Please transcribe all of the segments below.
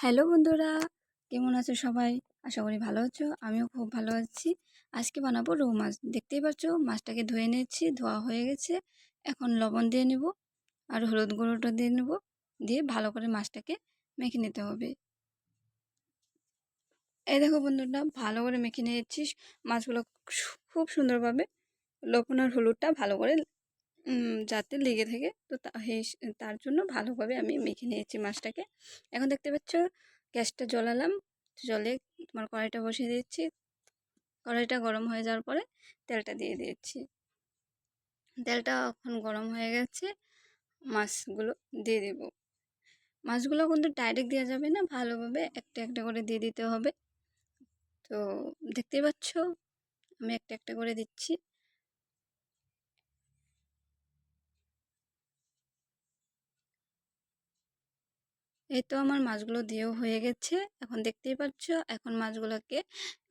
Hello বন্ধুরা, কেমন আছো সবাই? আশা করি ভালো আছো। আমিও খুব ভালো আছি। আজকে বানাবো রৌ মাছ। দেখতেই পাচ্ছ, মাছটাকে ধুয়ে নিয়েছি, ধোয়া হয়ে গেছে। এখন লবণ দিয়ে নেব আর হলুদ গুঁড়োটা দিয়ে নেব, দিয়ে ভালো করে মাছটাকে মেখে নিতে হবে। এই দেখো বন্ধুরা, ভালো করে মেখে নিয়েছি মাছগুলো খুব সুন্দরভাবে। লবণ আর হলুদটা ভালো করে যাতে লেগে থাকে, তো তার জন্য ভালোভাবে আমি মেখে নিয়েছি মাছটাকে। এখন দেখতে পাচ্ছ, গ্যাসটা জ্বালালাম, জলে তোমার কড়াইটা বসিয়ে দিচ্ছি। কড়াইটা গরম হয়ে যাওয়ার পরে তেলটা দিয়ে দিচ্ছি। তেলটা এখন গরম হয়ে গেছে, মাছগুলো দিয়ে দেব। মাছগুলো কিন্তু ডাইরেক্ট দেওয়া যাবে না, ভালোভাবে একটা একটা করে দিয়ে দিতে হবে। তো দেখতেই পাচ্ছ, আমি একটা একটা করে দিচ্ছি। এই তো আমার মাছগুলো দিয়েও হয়ে গেছে। এখন দেখতেই পাচ্ছ, এখন মাছগুলোকে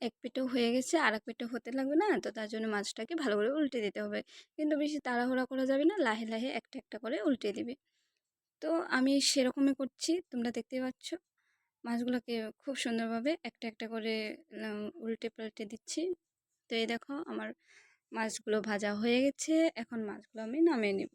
এক পিঠেও হয়ে গেছে, আর এক পিঠে হতে লাগবে না, তো তার জন্য মাছটাকে ভালো করে উল্টে দিতে হবে। কিন্তু বেশি তাড়াহুড়া করা যাবে না, লাহে লাহে একটা একটা করে উল্টে দিবে। তো আমি সেরকমই করছি, তোমরা দেখতেই পাচ্ছ। মাছগুলোকে খুব সুন্দরভাবে একটা একটা করে উল্টে পাল্টে দিচ্ছি। তো এই দেখো, আমার মাছগুলো ভাজা হয়ে গেছে। এখন মাছগুলো আমি নামিয়ে নেব।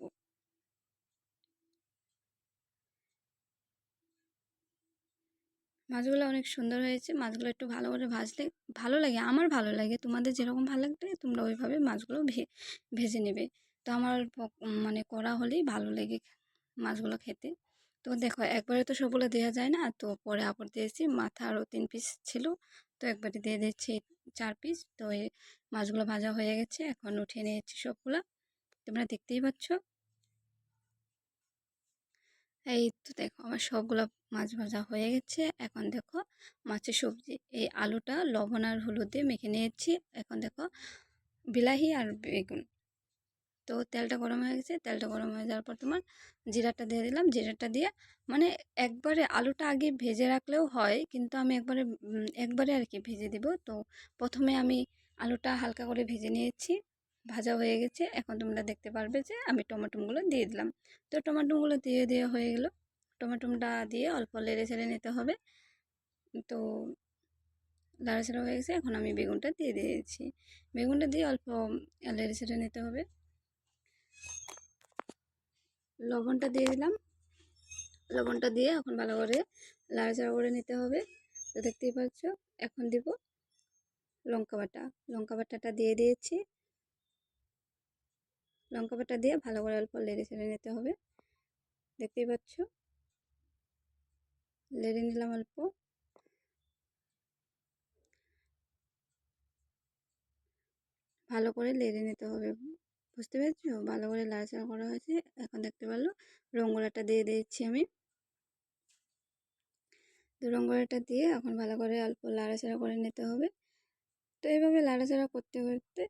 মাছগুলো অনেক সুন্দর হয়েছে। মাছগুলো একটু ভালো করে ভাজলে ভালো লাগে, আমার ভালো লাগে। তোমাদের যেরকম ভালো লাগবে তোমরা ওইভাবে মাছগুলো ভেজে নেবে। তো আমার মানে করা হলেই ভালো লাগে মাছগুলো খেতে। তো দেখো, একবারে তো সবগুলো দেওয়া যায় না, তো পরে আবার দিয়েছি। মাথা আরও 3 পিস ছিল, তো একবারে দিয়ে দিচ্ছি 4 পিস। তো এই মাছগুলো ভাজা হয়ে গেছে, এখন উঠিয়ে নিয়েছি সবগুলা। তোমরা দেখতেই পাচ্ছ। এই তো দেখো, আমার সবগুলো মাছ ভাজা হয়ে গেছে। এখন দেখো, মাছের সবজি, এই আলুটা লবণ আর হলুদ দিয়ে মেখে নিয়েছি। এখন দেখো, বিলাহি আর বেগুন। তো তেলটা গরম হয়ে গেছে, তেলটা গরম হয়ে যাওয়ার পর তোমার জিরাটা দিয়ে দিলাম। জিরাটা দিয়ে মানে একবারে আলুটা আগে ভেজে রাখলেও হয়, কিন্তু আমি একবারে আর কি ভেজে দিব। তো প্রথমে আমি আলুটা হালকা করে ভেজে নিয়েছি, ভাজা হয়ে গেছে। এখন তোমরা দেখতে পারবে যে আমি টমাটোগুলো দিয়ে দিলাম। তো টমাটোগুলো দিয়ে দেওয়া হয়ে গেল। টমাটোটা দিয়ে অল্প নেড়ে ছেড়ে নিতে হবে। তো নাড়াচাড়া হয়ে গেছে, এখন আমি বেগুনটা দিয়ে দিয়েছি। বেগুনটা দিয়ে অল্প নেড়ে ছেড়ে নিতে হবে। লবণটা দিয়ে দিলাম। লবণটা দিয়ে এখন ভালো করে নাড়াচাড়া করে নিতে হবে। তো দেখতেই পাচ্ছ, এখন দিব লঙ্কা বাটা। লঙ্কা বাটাটা দিয়ে দিয়েছি। লঙ্কা বাটা দিয়ে ভালো করে অল্প নেড়ে ছেড়ে নিতে হবে। দেখতেই পাচ্ছ, নেড়ে নিলাম অল্প। ভালো করে নেড়ে নিতে হবে, বুঝতে পেরেছো? ভালো করে নাড়াচাড়া করা হয়েছে। এখন দেখতে পারলো রঙ্গলাটা দিয়ে দিয়েছি আমি। তো রঙ্গলাটা দিয়ে এখন ভালো করে অল্প নাড়াচাড়া করে নিতে হবে। তো এইভাবে নাড়াচাড়া করতে করতে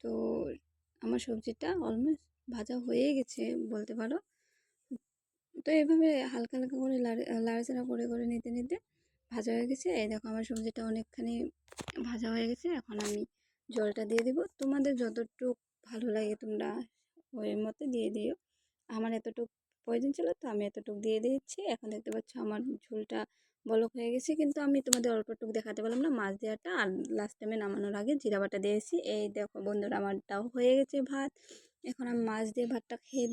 তো আমার সবজিটা অলমোস্ট ভাজা হয়ে গেছে বলতে পারো। তো এইভাবে হালকা হালকা করে নাড়াচাড়া করে করে নিতে নিতে ভাজা হয়ে গেছে। এই দেখো, আমার সবজিটা অনেকখানি ভাজা হয়ে গেছে। এখন আমি জলটা দিয়ে দিব। তোমাদের যতটুকু ভালো লাগে তোমরা ওই মতো দিয়ে দিও। আমার এতটুকু প্রয়োজন ছিল, তো আমি এতটুকু দিয়ে দিয়েছি। এখন দেখতে পাচ্ছ আমার ঝোলটা বলক হয়ে গেছে, কিন্তু আমি তোমাদের অল্পটুকু দেখাতে পারলাম না মাছ দেওয়াটা। আর লাস্ট টাইমে নামানোর আগে জিরা বাটা দিয়েছি। এই দেখো বন্ধুরা, আমারটাও হয়ে গেছে ভাত। এখন আমি মাছ দিয়ে ভাতটা খেয়ে